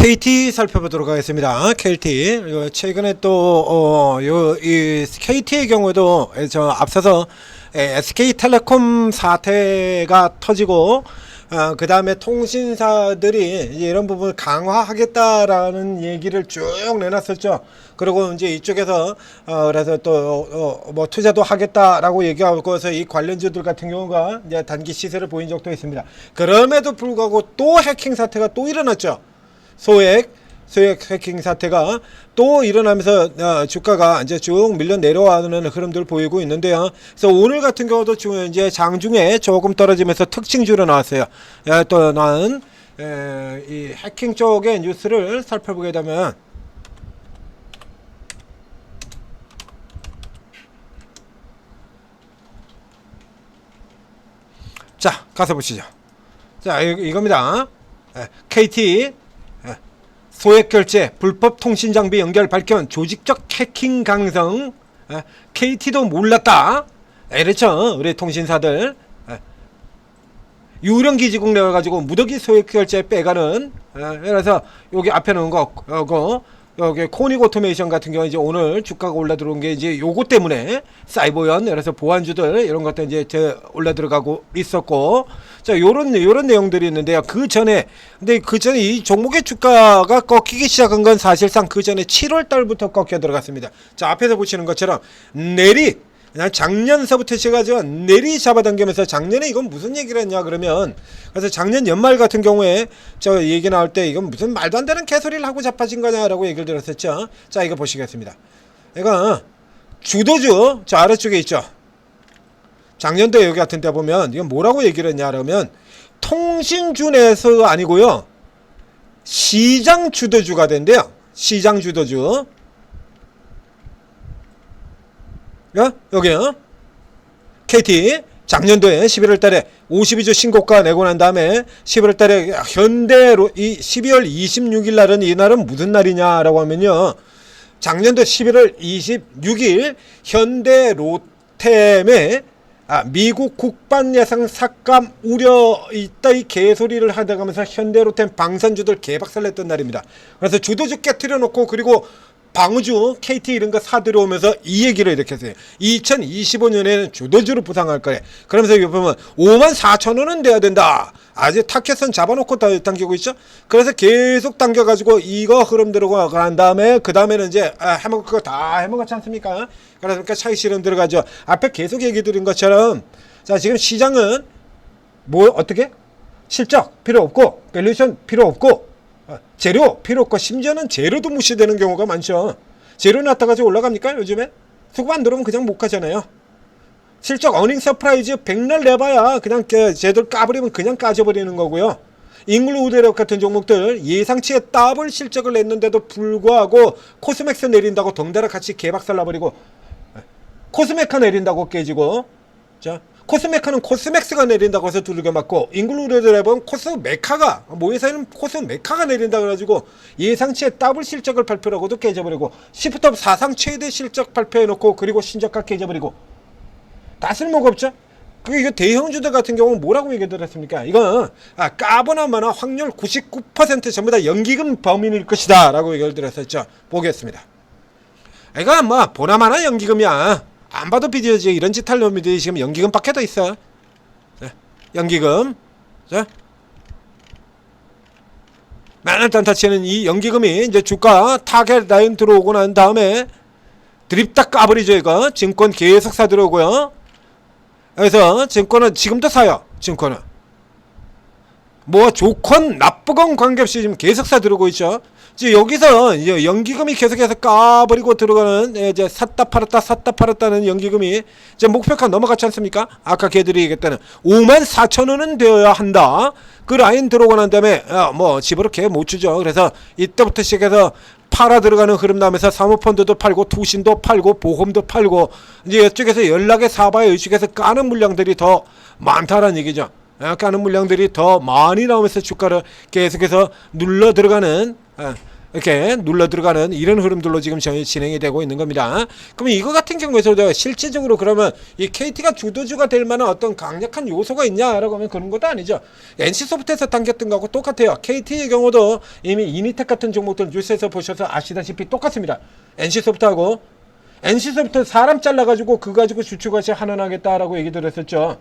KT 살펴보도록 하겠습니다. KT 최근에 또 이 KT의 경우에도 앞서서 SK텔레콤 사태가 터지고 그 다음에 통신사들이 이제 이런 부분을 강화하겠다라는 얘기를 쭉 내놨었죠. 그리고 이제 이쪽에서 그래서 또 뭐 투자도 하겠다라고 얘기하고서 이 관련주들 같은 경우가 이제 단기 시세를 보인 적도 있습니다. 그럼에도 불구하고 또 해킹 사태가 또 일어났죠. 소액 해킹 사태가 또 일어나면서 주가가 이제 쭉 밀려 내려가는 흐름들을 보이고 있는데요. 그래서 오늘 같은 경우도 이제 장중에 조금 떨어지면서 특징주로 나왔어요. 또 나은 이 해킹 쪽의 뉴스를 살펴보게 되면 자 가서 보시죠. 자 이겁니다. KT 소액 결제, 불법 통신 장비 연결 밝힌 조직적 해킹 가능성. KT도 몰랐다. 이랬죠. 우리 통신사들. 유령 기지국 내가지고 무더기 소액 결제 빼가는. 그래서 여기 앞에 놓은 거, 여기 코닉 오토메이션 같은 경우 이제 오늘 주가가 올라 들어온 게 이제 요거 때문에 사이버연, 그래서 보안주들 이런 것들 이제 올라 들어가고 있었고, 자 요런 내용들이 있는데요. 그 전에 이 종목의 주가가 꺾이기 시작한 건 사실상 그 전에 7월 달부터 꺾여 들어갔습니다. 자 앞에서 보시는 것처럼 작년서부터 시작하죠. 내리 잡아당기면서 작년에 이건 무슨 얘기를 했냐 그러면, 그래서 작년 연말 같은 경우에 저 얘기 나올 때 이건 무슨 말도 안 되는 개소리를 하고 자빠진 거냐라고 얘기를 들었었죠. 자 이거 보시겠습니다. 이거 주도주 저 아래쪽에 있죠. 작년도에 여기 같은 데 보면 이건 뭐라고 얘기를 했냐 그러면 통신주 내에서 아니고요, 시장 주도주가 된대요. 시장 주도주. 여기요. KT 작년도에 11월 달에 52주 신고가 내고 난 다음에 11월 달에 현대로 이 12월 26일 날은 이날은 무슨 날이냐라고 하면요, 작년도 11월 26일 현대 로템에 미국 국방 예상 삭감 우려 있다 이 개소리를 하다가면서 현대 로템 방산주들 개박살 냈던 날입니다. 그래서 주도주 깨트려 놓고 그리고 방우주 KT 이런 거 사들어오면서 이 얘기를 이렇게 했어요. 2025년에는 주도주로 부상할 거래. 그러면서 여기 보면 54,000원은 돼야 된다. 아직 타켓선 잡아놓고 당기고 있죠. 그래서 계속 당겨가지고 이거 흐름 들어간 다음에 그 다음에는 이제 해먹을 거 다 해먹었지 않습니까? 그러니까 차익 실험 들어가죠. 앞에 계속 얘기 드린 것처럼 자 지금 시장은 뭐 어떻게 실적 필요 없고 밸류에이션 필요 없고 재료 필요 없고 심지어는 재료도 무시되는 경우가 많죠. 재료 놨다가 올라갑니까 요즘에? 수급 안 들어오면 그냥 못 가잖아요. 실적 어닝 서프라이즈 백날 내봐야 그냥 쟤들 까버리면 그냥 까져버리는 거고요. 잉글우드력 같은 종목들 예상치에 더블 실적을 냈는데도 불구하고 코스맥스 내린다고 덩달아 같이 개박살 나버리고, 코스메카 내린다고 깨지고, 자 코스메카는 코스맥스가 내린다고 해서 두들겨 맞고, 잉글루드랩은 코스메카가 모회사에는 코스메카가 내린다 그래가지고 예상치에 더블 실적을 발표하고도 깨져버리고, 시프트업 사상 최대 실적 발표해놓고 그리고 신저가 깨져버리고 다 쓸모가 없죠. 이거 대형주들 같은 경우는 뭐라고 얘기를 했습니까? 이건 까보나 마나 확률 99% 전부 다 연기금 범인일 것이다 라고 얘기를 들었었죠. 보겠습니다. 이거 뭐 보나마나 연기금이야. 안 봐도 비디오지. 이런 짓 할 놈들이 지금 연기금 밖에 더 있어. 자, 연기금. 자, 만한탄타치는 이 연기금이 이제 주가 타겟 라인 들어오고 난 다음에 드립 딱 까버리죠. 이거 증권 계속 사 들어오고요. 그래서 증권은 지금도 사요. 증권은 뭐 좋건 나쁘건 관계없이 지금 계속 사 들어오고 있죠. 이제 여기서 이제 연기금이 계속해서 까버리고 들어가는, 이제 샀다 팔았다는 연기금이 이제 목표가 넘어갔지 않습니까? 아까 걔들이 얘기했다는 54,000원은 되어야 한다. 그 라인 들어오고 난 다음에 뭐 집으로 걔 못 주죠. 그래서 이때부터 시작해서 팔아 들어가는 흐름 나면서 사모펀드도 팔고 투신도 팔고 보험도 팔고, 이제 이쪽에서 연락의 사바에 이쪽에서 까는 물량들이 더 많다라는 얘기죠. 까는 물량들이 더 많이 나오면서 주가를 계속해서 눌러 들어가는 이렇게 눌러 들어가는 이런 흐름들로 지금 진행이 되고 있는 겁니다. 그러면 이거 같은 경우에서도 실질적으로 그러면 이 KT가 주도주가 될 만한 어떤 강력한 요소가 있냐라고 하면 그런 것도 아니죠. NC소프트에서 당겼던 거하고 똑같아요. KT의 경우도 이미 이니텍 같은 종목들 뉴스에서 보셔서 아시다시피 똑같습니다. NC소프트 사람 잘라가지고 그거 가지고 주축같이 환원하겠다라고 얘기 들었었죠.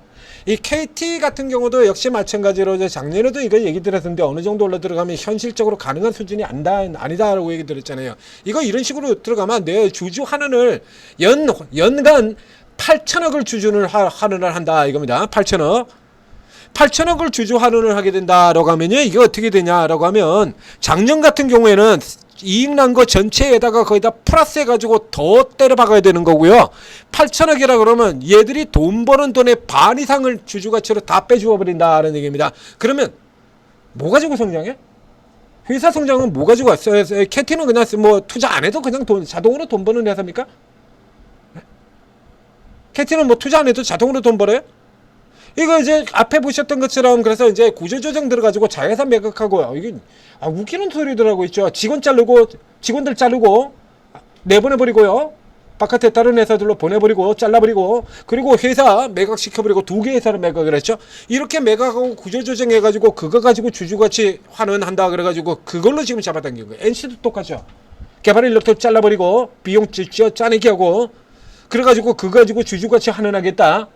이 KT 같은 경우도 역시 마찬가지로 작년에도 이거 얘기 들었었는데 어느 정도 올라 들어가면 현실적으로 가능한 수준이 아니다라고 얘기 들었잖아요. 이거 이런 식으로 들어가면 내 주주 환원을 연간 8천억을 주주를 환원을 한다 이겁니다. 8천억을 주주 환원을 하게 된다라고 하면요. 이게 어떻게 되냐라고 하면 작년 같은 경우에는 이익 난 거 전체에다가 거기다 플러스 해가지고 더 때려 박아야 되는 거고요. 8천억이라 그러면 얘들이 돈 버는 돈의 반 이상을 주주가치로 다 빼주어 버린다는 얘기입니다. 그러면 뭐 가지고 성장해? 회사 성장은 뭐 가지고 왔어요? KT는 그냥 뭐 투자 안 해도 그냥 자동으로 돈 버는 회사입니까? KT는 뭐 투자 안 해도 자동으로 돈 벌어요? 이거 이제 앞에 보셨던 것처럼 그래서 이제 구조조정 들어가지고 자회사 매각하고요. 이게 웃기는 소리들하고 있죠. 직원들 자르고 내보내버리고요. 바깥에 다른 회사들로 보내버리고 잘라버리고 그리고 회사 매각시켜버리고 2개 회사를 매각을 했죠. 이렇게 매각하고 구조조정해가지고 그거 가지고 주주가치 환원한다 그래가지고 그걸로 지금 잡아당긴 거예요. NC도 똑같죠. 개발 인력도 잘라버리고 비용 짜내기 하고 그래가지고 그거 가지고 주주가치 환원하겠다.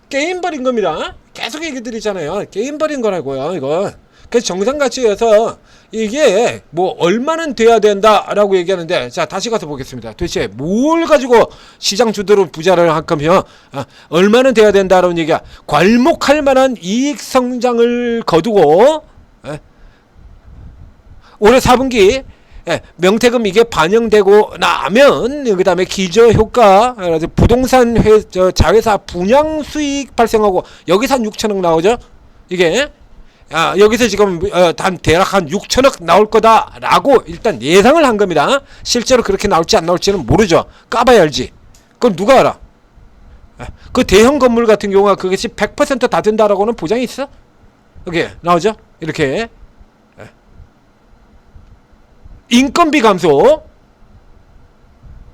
게임 버린 겁니다. 계속 얘기 드리잖아요. 게임 버린 거라고요, 이거. 그래서 정상가치에서 이게 뭐 얼마는 돼야 된다라고 얘기하는데, 자, 다시 가서 보겠습니다. 도대체 뭘 가지고 시장 주도로 부자를 할 거면, 얼마는 돼야 된다라는 얘기야. 괄목할 만한 이익 성장을 거두고, 올해 4분기, 명태금 이게 반영되고 나면 그 다음에 기저효과 부동산 자회사 분양 수익 발생하고 여기서 한 6천억 나오죠. 이게 여기서 지금 대략 한 6천억 나올 거다라고 일단 예상을 한 겁니다. 실제로 그렇게 나올지 안 나올지는 모르죠. 까봐야 알지. 그건 누가 알아? 그 대형 건물 같은 경우가 그것이 100% 다 된다라고는 보장이 있어? 여기 나오죠. 이렇게 인건비 감소,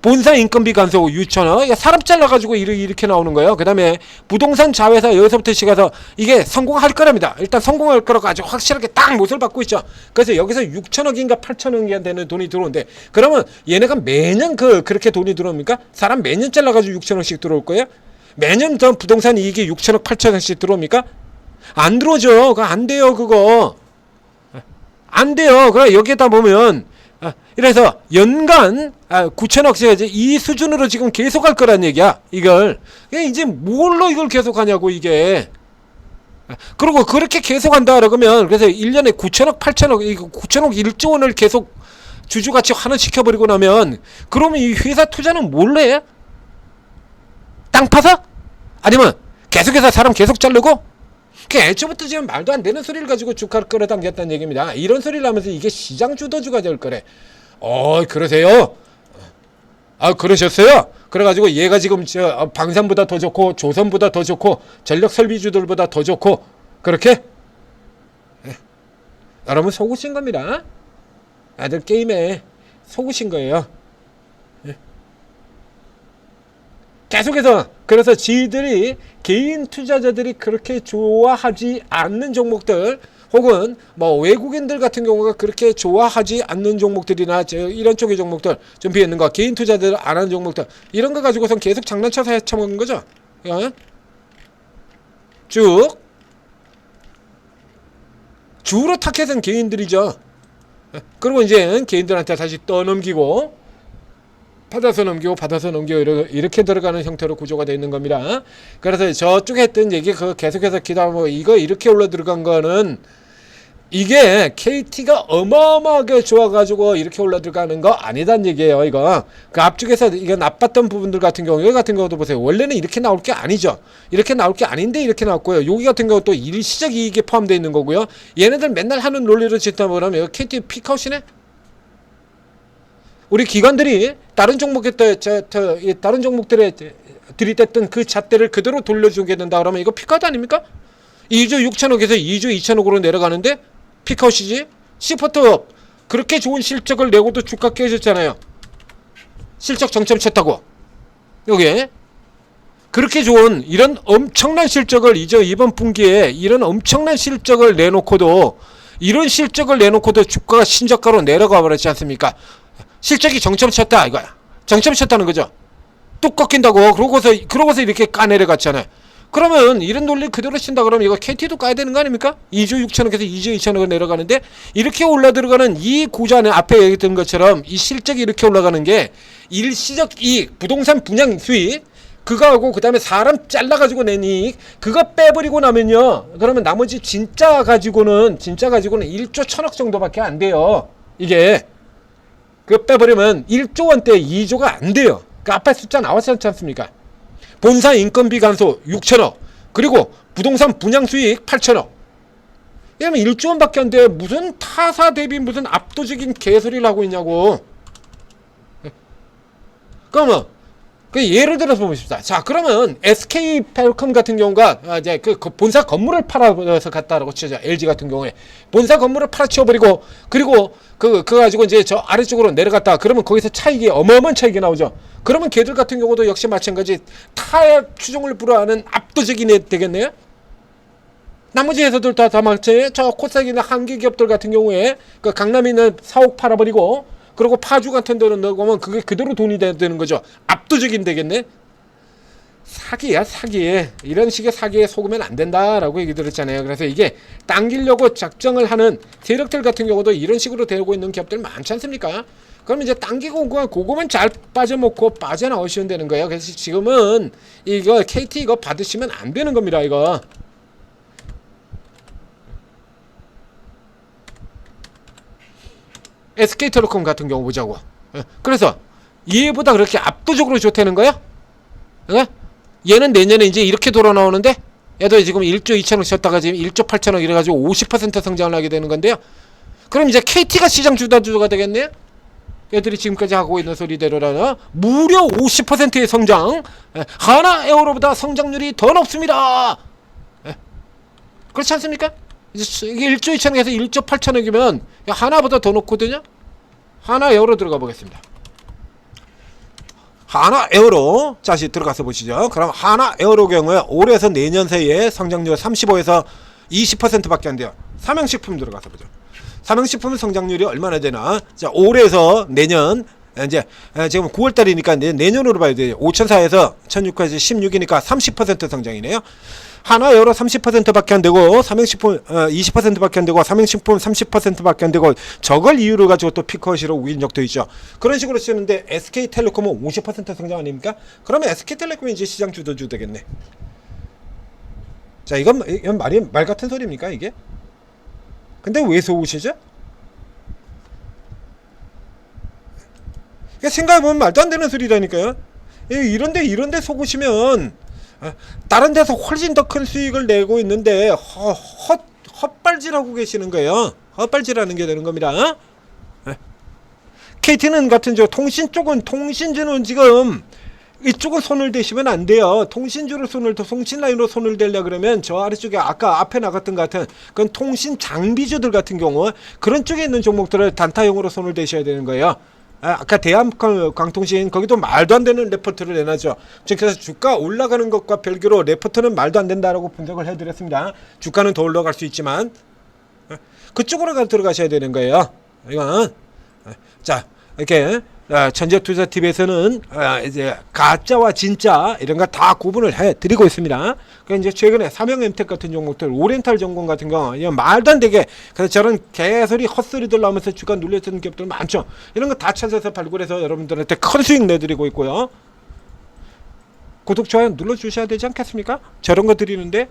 본사 인건비 감소 6천억, 사람 잘라가지고 이렇게 나오는 거예요. 그 다음에 부동산 자회사 여기서부터 시작해서 이게 성공할 거랍니다. 일단 성공할 거라고 아주 확실하게 딱 못을 받고 있죠. 그래서 여기서 6천억인가 8천억이 되는 돈이 들어오는데, 그러면 얘네가 매년 그렇게 돈이 들어옵니까? 사람 매년 잘라가지고 6천억씩 들어올 거예요? 매년 전 부동산 이익이 6천억 8천억씩 들어옵니까? 안 들어오죠. 그거 안 돼요. 그거 안 돼요. 그래 여기에다 보면 이래서 연간 9천억씩 이 수준으로 지금 계속 할 거란 얘기야. 이걸 이제 뭘로 이걸 계속 하냐고 이게. 그리고 그렇게 계속 한다 그러면 그래서 1년에 9천억 8천억 이거 9천억 1조 원을 계속 주주가치 환원시켜버리고 나면 그러면 이 회사 투자는 뭘로 해? 땅 파서? 아니면 계속해서 사람 계속 자르고? 애초부터 지금 말도 안 되는 소리를 가지고 주가를 끌어당겼다는 얘기입니다. 이런 소리를 하면서 이게 시장 주도주가 될 거래. 그러세요? 그러셨어요? 그래가지고 얘가 지금 방산보다 더 좋고 조선보다 더 좋고 전력 설비주들보다 더 좋고 그렇게? 여러분 속으신 겁니다. 아들 게임에 속으신 거예요. 계속해서 그래서 지들이 개인 투자자들이 그렇게 좋아하지 않는 종목들 혹은 뭐 외국인들 같은 경우가 그렇게 좋아하지 않는 종목들이나 이런 쪽의 종목들 좀 비했는 거 개인 투자들 안 하는 종목들 이런 거 가지고선 계속 장난쳐서 헤쳐먹은 거죠. 쭉 주로 타켓은 개인들이죠. 그리고 이제 개인들한테 다시 떠넘기고 받아서 넘기고 이렇게 들어가는 형태로 구조가 되어 있는 겁니다. 그래서 저쪽에 했던 얘기 계속해서 기다리고 이거 이렇게 올라 들어간 거는 이게 KT가 어마어마하게 좋아가지고 이렇게 올라 들어가는 거 아니다는 얘기예요. 이거 그 앞쪽에서 이거 나빴던 부분들 같은 경우 여기 같은 경우도 보세요. 원래는 이렇게 나올 게 아니죠. 이렇게 나올 게 아닌데 이렇게 나왔고요. 여기 같은 경우 또 일시적 이익에 포함되어 있는 거고요. 얘네들 맨날 하는 논리를 짓다 보면 KT 피카웃이네. 우리 기관들이 다른 종목들에 들이댔던 그 잣대를 그대로 돌려주게 된다 그러면 이거 피카드 아닙니까? 2조 6천억에서 2조 2천억으로 내려가는데 피크아웃이지. 시포트 그렇게 좋은 실적을 내고도 주가 깨졌잖아요. 실적 정점 쳤다고. 여기 그렇게 좋은 이런 엄청난 실적을 이번 분기에 이런 엄청난 실적을 내놓고도 이런 실적을 내놓고도 주가가 신저가로 내려가 버렸지 않습니까? 실적이 정점 쳤다 이거야. 정점 쳤다는 거죠. 뚝 꺾인다고 그러고서 이렇게 까내려갔잖아요. 그러면 이런 논리 그대로 친다 그러면 이거 KT도 까야 되는 거 아닙니까? 2조 6천억에서 2조 2천억을 내려가는데 이렇게 올라 들어가는 이 구조안에 앞에 얘기했던 것처럼 이 실적이 이렇게 올라가는 게 일시적 이익, 부동산 분양 수익 그거하고 그 다음에 사람 잘라가지고 낸 이익 그거 빼버리고 나면요 그러면 나머지 진짜 가지고는 1조 1천억 정도밖에 안 돼요. 이게 그거 빼버리면 1조 원대 2조가 안 돼요. 그 앞에 숫자 나왔지 않습니까? 본사 인건비 감소 6천억 그리고 부동산 분양 수익 8천억 이러면 1조 원밖에 안 돼. 무슨 타사 대비 무슨 압도적인 개소리를 하고 있냐고. 그러면 그 예를 들어서 보십시다. 자 그러면 SK텔레콤 같은 경우가 이제 그 본사 건물을 팔아서 갔다라고 치죠. LG 같은 경우에 본사 건물을 팔아치워버리고 그리고 그거 가지고 이제 저 아래쪽으로 내려갔다. 그러면 거기서 차익이 어마어마한 차익이 나오죠. 그러면 걔들 같은 경우도 역시 마찬가지 타협 추종을 불허하는 압도적인 애 되겠네요. 나머지 회사들 다 마찬가지. 저 코스닥이나 한계 기업들 같은 경우에 그 강남에 있는 사옥 팔아버리고 그리고 파주 같은 데는 넣으면 그게 그대로 돈이 되는 거죠. 압도적인 되겠네. 사기야 사기. 이런 식의 사기에 속으면 안 된다라고 얘기 들었잖아요. 그래서 이게 당기려고 작정을 하는 세력들 같은 경우도 이런 식으로 되고 있는 기업들 많지 않습니까? 그럼 이제 당기고 그거만 잘 빠져먹고 빠져나오시면 되는 거예요. 그래서 지금은 이거 KT 이거 받으시면 안 되는 겁니다. 이거. SK텔레콤 같은 경우 보자고. 그래서 얘보다 그렇게 압도적으로 좋다는 거야? 얘는 내년에 이제 이렇게 돌아 나오는데 얘도 지금 1조 2천억 쳤다가 지금 1조 8천억 이래가지고 50% 성장을 하게 되는 건데요. 그럼 이제 KT가 시장 주도주가 되겠네요. 얘들이 지금까지 하고 있는 소리대로라는 무려 50%의 성장. 하나 에어로보다 성장률이 더 높습니다. 그렇지 않습니까? 이게 1조 2천억에서 1조 8천억이면 하나보다 더 높거든요. 하나 에어로 들어가 보겠습니다. 하나 에어로 다시 들어가서 보시죠. 그럼 하나 에어로 경우에 올해에서 내년 사이에 성장률 35에서 20%밖에 안 돼요. 삼양식품 들어가서 보죠. 삼양식품 성장률이 얼마나 되나? 자, 올해에서 내년 이제 지금 9월달이니까 내년으로 봐야 돼요. 5,400에서 1,600까지 16이니까 30% 성장이네요. 하나 에어로 30%밖에 안 되고 삼양식품 20%밖에 안 되고 삼양식품 30%밖에 안 되고 저걸 이유로 가지고 또 피크아웃으로 우긴 적도 있죠. 그런 식으로 쓰는데 SK텔레콤은 50% 성장 아닙니까? 그러면 SK텔레콤이 이제 시장 주도주 되겠네. 자, 이건 말 같은 소리입니까 이게? 근데 왜 속으시죠? 생각해보면 말도 안 되는 소리라니까요. 이런데 속으시면 다른 데서 훨씬 더 큰 수익을 내고 있는데 헛발질하고 계시는 거예요. 헛발질하는 게 되는 겁니다. KT는 같은 통신주는 지금 이쪽은 손을 대시면 안 돼요. 통신주로 통신 라인으로 손을 대려 그러면 저 아래쪽에 아까 앞에 나갔던 것 같은 그건 통신 장비주들 같은 경우 그런 쪽에 있는 종목들을 단타용으로 손을 대셔야 되는 거예요. 아까 대한광통신 거기도 말도 안 되는 레포트를 내놨죠. 그래서 주가 올라가는 것과 별개로 레포트는 말도 안 된다라고 분석을 해드렸습니다. 주가는 더 올라갈 수 있지만 그쪽으로 들어가셔야 되는 거예요. 이건 자 이렇게 천재투자TV에서는 이제 가짜와 진짜 이런 거 다 구분을 해드리고 있습니다. 그러니까 이제 최근에 삼형엠텍 같은 종목들, 오리엔탈 전공 같은 경우 말도 안 되게 그래서 저런 개소리 헛소리들 나오면서 주가 눌려쓰는 기업들 많죠. 이런 거 다 찾아서 발굴해서 여러분들한테 큰 수익 내드리고 있고요. 구독, 좋아요 눌러주셔야 되지 않겠습니까? 저런 거 드리는데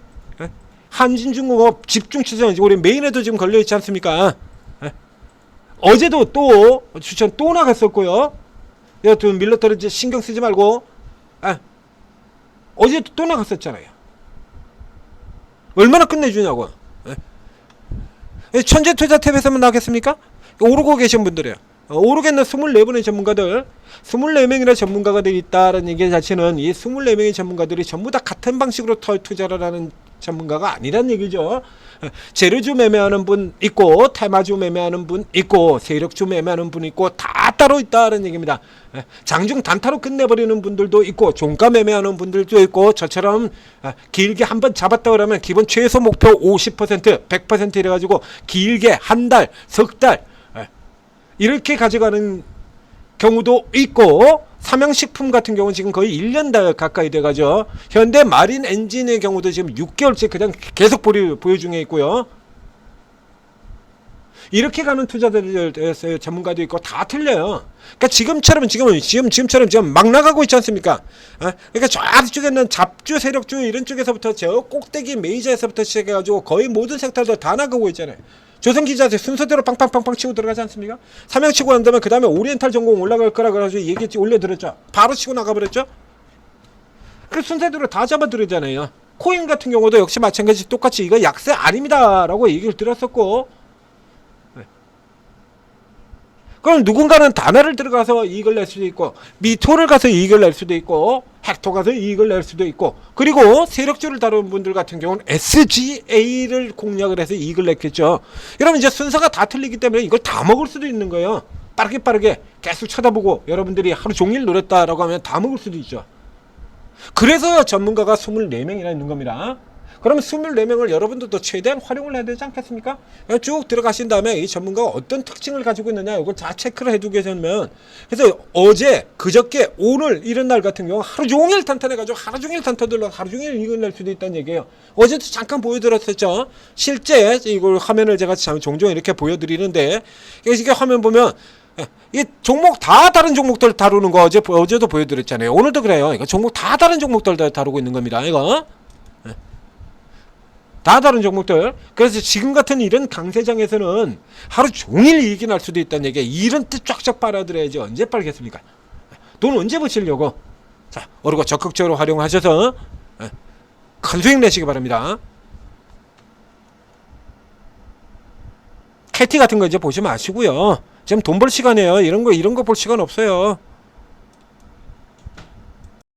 한진중공업 집중 추천 우리 메인에도 지금 걸려있지 않습니까? 어제도 또 추천 또 나갔었고요. 여튼 밀러터를 이제 신경 쓰지 말고 어제도 또 나갔었잖아요. 얼마나 끝내주냐고. 천재투자탭에서만 나겠습니까? 오르고 계신 분들이에요. 오르겠는 24분의 전문가들 24명이나 전문가가 있다는 얘기 자체는 이 24명의 전문가들이 전부 다 같은 방식으로 투자를 하는 전문가가 아니란 얘기죠. 재료주 매매하는 분 있고, 테마주 매매하는 분 있고, 세력주 매매하는 분 있고, 다 따로 있다는 얘기입니다. 장중 단타로 끝내버리는 분들도 있고, 종가 매매하는 분들도 있고, 저처럼 길게 한번 잡았다 그러면 기본 최소 목표 50%, 100% 이래가지고 길게 한 달, 석 달 이렇게 가져가는 경우도 있고, 삼양식품 같은 경우는 지금 거의 1년 다 가까이 돼가죠. 현대 마린 엔진의 경우도 지금 6개월째 그냥 계속 보유 중에 있고요. 이렇게 가는 투자들 전문가도 있고 다 틀려요. 그러니까 지금처럼 지금 막 나가고 있지 않습니까? 그러니까 저쪽에는 잡주, 세력주 이런 쪽에서부터 저 꼭대기 메이저에서부터 시작해가지고 거의 모든 섹터들 다 나가고 있잖아요. 조선기자재 순서대로 빵빵빵빵 치고 들어가지 않습니까? 삼양 치고 난 다음에 그 다음에 오리엔탈 전공 올라갈 거라 그래가지고 얘기 올려드렸죠. 바로 치고 나가버렸죠. 그 순서대로 다 잡아들이잖아요. 코인 같은 경우도 역시 마찬가지 똑같이 이거 약세 아닙니다 라고 얘기를 들었었고, 그럼 누군가는 다나를 들어가서 이익을 낼 수도 있고, 미토를 가서 이익을 낼 수도 있고, 헥토 가서 이익을 낼 수도 있고, 그리고 세력주를 다루는 분들 같은 경우는 SGA를 공략을 해서 이익을 냈겠죠. 여러분 이제 순서가 다 틀리기 때문에 이걸 다 먹을 수도 있는 거예요. 빠르게 계속 쳐다보고 여러분들이 하루 종일 노렸다라고 하면 다 먹을 수도 있죠. 그래서 전문가가 24명이나 있는 겁니다. 그러면 24명을 여러분들도 최대한 활용을 해야 되지 않겠습니까? 쭉 들어가신 다음에 이 전문가가 어떤 특징을 가지고 있느냐 이걸 다 체크를 해두게 되면, 그래서 어제 그저께 오늘 이런 날 같은 경우 하루 종일 탄탄해가지고 하루 종일 탄탄들로 하루 종일 이익을 낼 수도 있다는 얘기예요. 어제도 잠깐 보여드렸었죠. 실제 이걸 화면을 제가 종종 이렇게 보여드리는데, 이게 화면 보면 이 종목 다 다른 종목들 다루는 거 어제도 보여드렸잖아요. 오늘도 그래요. 이거 종목 다 다른 종목들 다루고 있는 겁니다. 이거 다 다른 종목들. 그래서 지금 같은 이런 강세장에서는 하루 종일 이익이 날 수도 있다는 얘기에 이런 뜻 쫙쫙 빨아들여야지 언제 빨겠습니까? 돈 언제 버시려고? 자, 오르고 적극적으로 활용하셔서 큰 수익 내시기 바랍니다. 캐티 같은 거 이제 보지 마시고요. 지금 돈 벌 시간이에요. 이런 거 볼 시간 없어요.